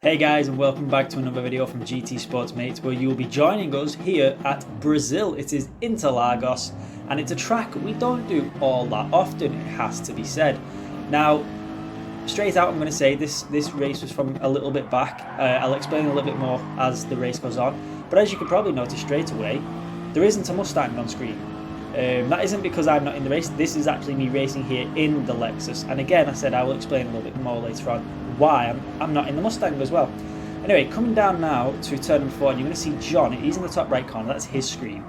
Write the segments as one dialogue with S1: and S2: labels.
S1: Hey guys, and welcome back to another video from GT Sports Mates, where you will be joining us here at Brazil. It is Interlagos, and it's a track we don't do all that often, it has to be said. Now, straight out I'm going to say this race was from a little bit back. I'll explain a little bit more as the race goes on, but as you can probably notice straight away, there isn't a Mustang on screen. That isn't because I'm not in the race. This is actually me racing here in the Lexus, and again I said I will explain a little bit more later on why I'm not in the Mustang as well. Anyway, coming down now to turn number 4, and you're going to see John. He's in the top right corner, that's his screen.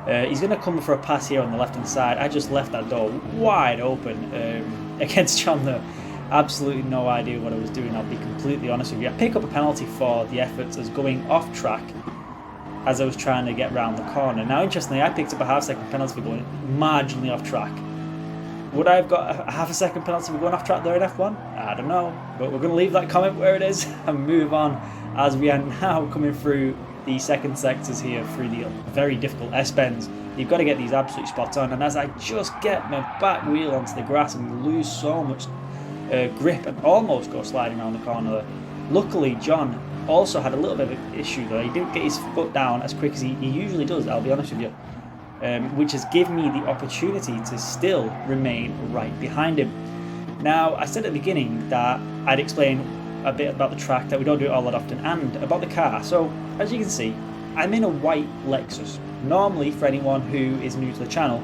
S1: He's going to come for a pass here on the left hand side. I just left that door wide open against John there. Absolutely no idea what I was doing, I'll be completely honest with you. I pick up a penalty for the efforts as going off track as I was trying to get round the corner. Now interestingly, I picked up a half-second penalty for going marginally off track. Would I have got a half-a-second penalty for going off track there in F1? I don't know, but we're going to leave that comment where it is and move on as we are now coming through the second sectors here through the very difficult S-bends. You've got to get these absolutely spot on, and as I just get my back wheel onto the grass and lose so much grip and almost go sliding around the corner there. Luckily, John also had a little bit of an issue though. He didn't get his foot down as quick as he usually does, I'll be honest with you. Which has given me the opportunity to still remain right behind him. Now, I said at the beginning that I'd explain a bit about the track, that we don't do it all that often, and about the car. So, as you can see, I'm in a white Lexus. Normally, for anyone who is new to the channel,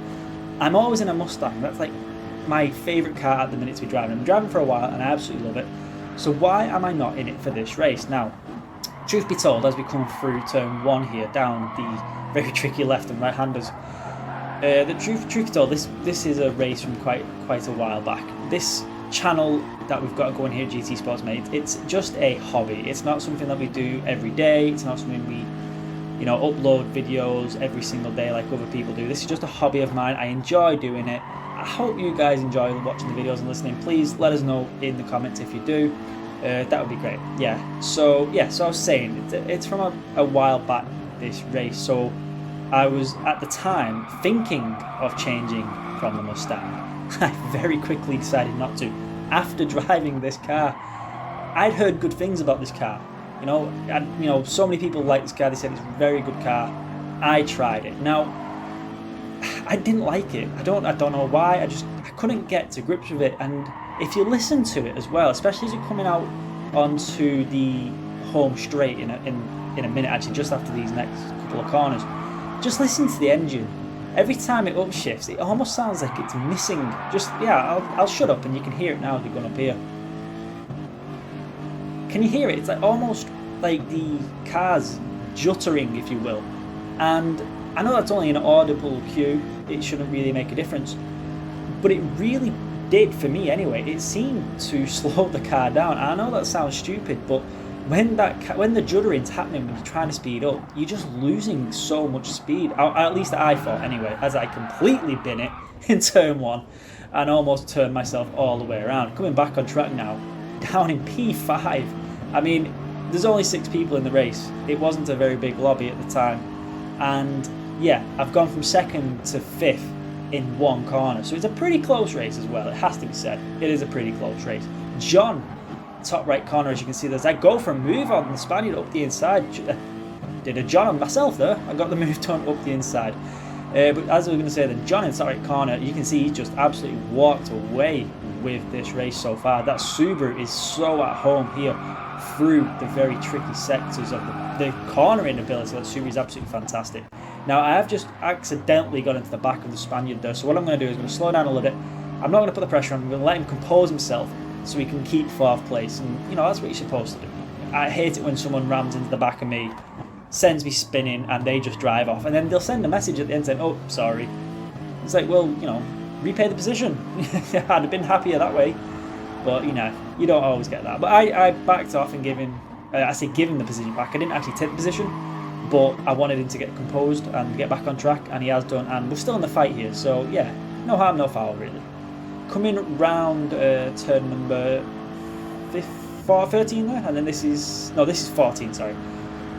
S1: I'm always in a Mustang. That's like my favourite car at the minute to be driving. I've been driving for a while and I absolutely love it. So why am I not in it for this race? Now, truth be told, as we come through turn 1 here, down the very tricky left and right handers, the truth be told, this is a race from quite a while back. This channel that we've got going here at GT Sports Mates, it's just a hobby. It's not something that we do every day. It's not something we, upload videos every single day like other people do. This is just a hobby of mine. I enjoy doing it. I hope you guys enjoy watching the videos and listening. Please let us know in the comments if you do. That would be great. So I was saying, it's from a while back, this race. So I was at the time thinking of changing from the Mustang. I very quickly decided not to. After driving this car, I'd heard good things about this car. So many people like this car. They said it's a very good car. I tried it. Now, I didn't like it. I don't know why. I couldn't get to grips with it. And if you listen to it as well, especially as you're coming out onto the home straight in a minute, actually, just after these next couple of corners, just listen to the engine. Every time it upshifts, it almost sounds like it's missing. I'll shut up and you can hear it now as we're going up here. Can you hear it? It's like almost like the car's juttering, if you will. And I know that's only an audible cue. It shouldn't really make a difference, but it really did for me anyway. It seemed to slow the car down. I know that sounds stupid, but when the juddering's happening, when you're trying to speed up, you're just losing so much speed. At least I thought anyway, as I completely bin it in turn 1 and almost turned myself all the way around. Coming back on track now, down in P5. I mean, there's only 6 people in the race. It wasn't a very big lobby at the time, and yeah, I've gone from 2nd to 5th in 1 corner. So it's a pretty close race as well, it has to be said. It is a pretty close race. John, top right corner, as you can see, there's that go for a move on the Spaniard up the inside. Did a John on myself there. I got the move done up the inside. But as I was going to say, then John in the top right corner, you can see he's just absolutely walked away with this race so far. That Subaru is so at home here through the very tricky sectors of the cornering ability. That Subaru is absolutely fantastic. Now, I have just accidentally got into the back of the Spaniard there, so what I'm going to do is I'm going to slow down a little bit. I'm not going to put the pressure on, I'm going to let him compose himself so he can keep 4th place, and that's what you're supposed to do. I hate it when someone rams into the back of me, sends me spinning, and they just drive off, and then they'll send a message at the end saying, "Oh, sorry." It's like, well, repay the position. I'd have been happier that way, but you don't always get that. But I backed off and gave him the position back. I didn't actually take the position, but I wanted him to get composed and get back on track, and he has done, and we're still in the fight here, so yeah, no harm, no foul really. Coming round turn number 13 there, and then this is 14, sorry.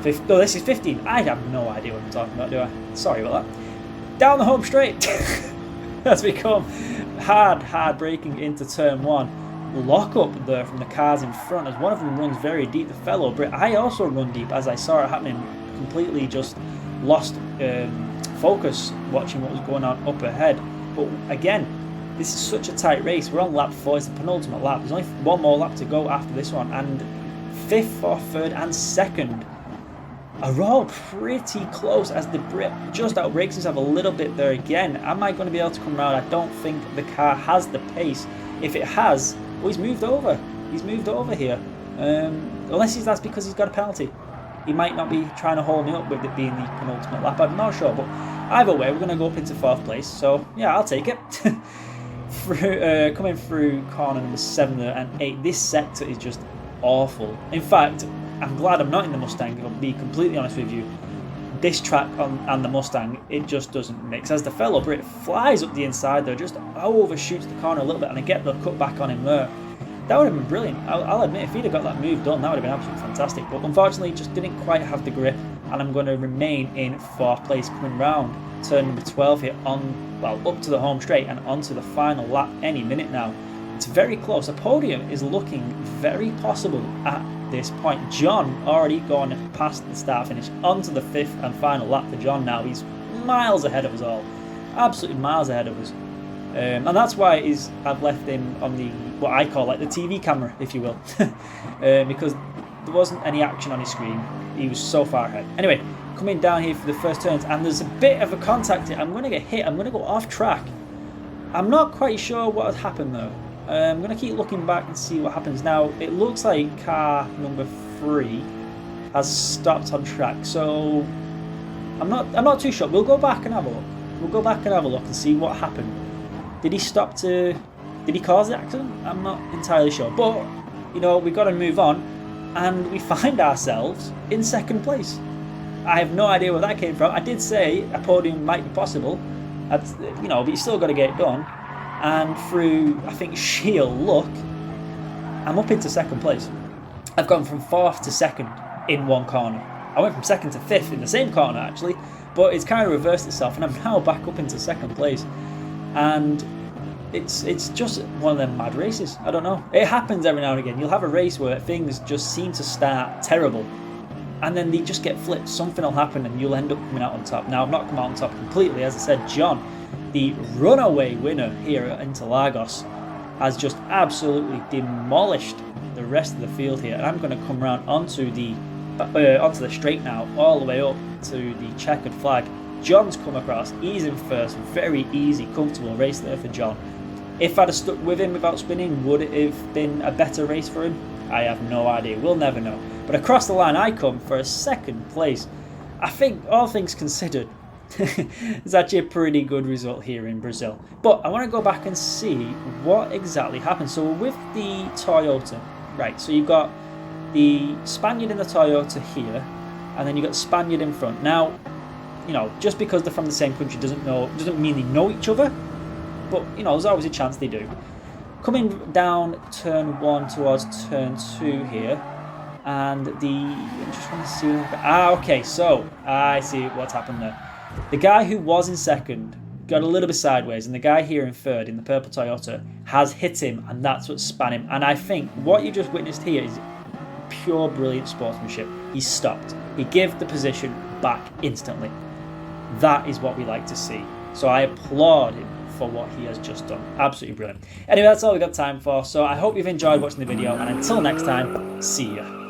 S1: This is 15. I have no idea what I'm talking about, do I? Sorry about that. Down the home straight. As we come hard braking into turn 1. lock up there from the cars in front as one of them runs very deep, the fellow Brit. I also run deep as I saw it happening, completely just lost focus watching what was going on up ahead. But again, this is such a tight race. We're on lap 4, it's the penultimate lap. There's only one more lap to go after this one, and 5th, 4th, 3rd and 2nd are all pretty close as the Brit just outbreaks himself a little bit there again. Am I going to be able to come around? I don't think the car has the pace. If it has, well, he's moved over. He's moved over here. Unless that's because he's got a penalty. He might not be trying to hold me up with it being the penultimate lap. I'm not sure, but either way, we're going to go up into 4th place. So, yeah, I'll take it. Coming through corner number 7 and 8, this sector is just awful. In fact, I'm glad I'm not in the Mustang, if I'll be completely honest with you. This track and the Mustang, it just doesn't mix. As the fellow Brit flies up the inside there, just overshoots the corner a little bit, and I get the cut back on him there. That would have been brilliant. I'll admit, if he'd have got that move done, that would have been absolutely fantastic. But unfortunately, just didn't quite have the grip, and I'm going to remain in 4th place, coming round turn number 12 here up to the home straight and onto the final lap any minute now. It's very close. A podium is looking very possible at this point. John already gone past the start finish onto the 5th and final lap for John now. He's miles ahead of us all. Absolutely miles ahead of us. And that's why I've left him on the, what I call like the TV camera, if you will. Because there wasn't any action on his screen. He was so far ahead. Anyway, coming down here for the first turns, and there's a bit of a contact here. I'm going to get hit. I'm going to go off track. I'm not quite sure what has happened though. I'm going to keep looking back and see what happens. Now, it looks like car number 3 has stopped on track, so I'm not too sure. We'll go back and have a look. We'll go back and have a look and see what happened. Did he cause the accident? I'm not entirely sure. But, you know, we've got to move on, and we find ourselves in 2nd place. I have no idea where that came from. I did say a podium might be possible, but you still got to get it done. And through, I think, sheer luck, I'm up into 2nd place. I've gone from 4th to 2nd in one corner. I went from 2nd to 5th in the same corner, actually, but it's kind of reversed itself, and I'm now back up into 2nd place. And it's just one of them mad races. I don't know. It happens every now and again. You'll have a race where things just seem to start terrible, and then they just get flipped. Something will happen, and you'll end up coming out on top. Now, I've not come out on top completely. As I said, John, the runaway winner here at Interlagos, has just absolutely demolished the rest of the field here. And I'm going to come around onto the straight now, all the way up to the checkered flag. John's come across. He's in first. Very easy, comfortable race there for John. If I'd have stuck with him without spinning, would it have been a better race for him? I have no idea. We'll never know. But across the line I come for a 2nd place. I think, all things considered, it's actually a pretty good result here in Brazil. But I want to go back and see what exactly happened. So with the Toyota, right, so you've got the Spaniard in the Toyota here, and then you've got the Spaniard in front. Now, just because they're from the same country doesn't mean they know each other, but there's always a chance they do. Coming down turn 1 towards turn 2 here, and I just want to see. Okay, so I see what's happened there. The guy who was in 2nd got a little bit sideways, and the guy here in 3rd in the purple Toyota has hit him, and that's what spun him. And I think what you just witnessed here is pure brilliant sportsmanship. He stopped. He gave the position back instantly. That is what we like to see. So I applaud him for what he has just done. Absolutely brilliant. Anyway, that's all we've got time for. So I hope you've enjoyed watching the video, and until next time, see ya.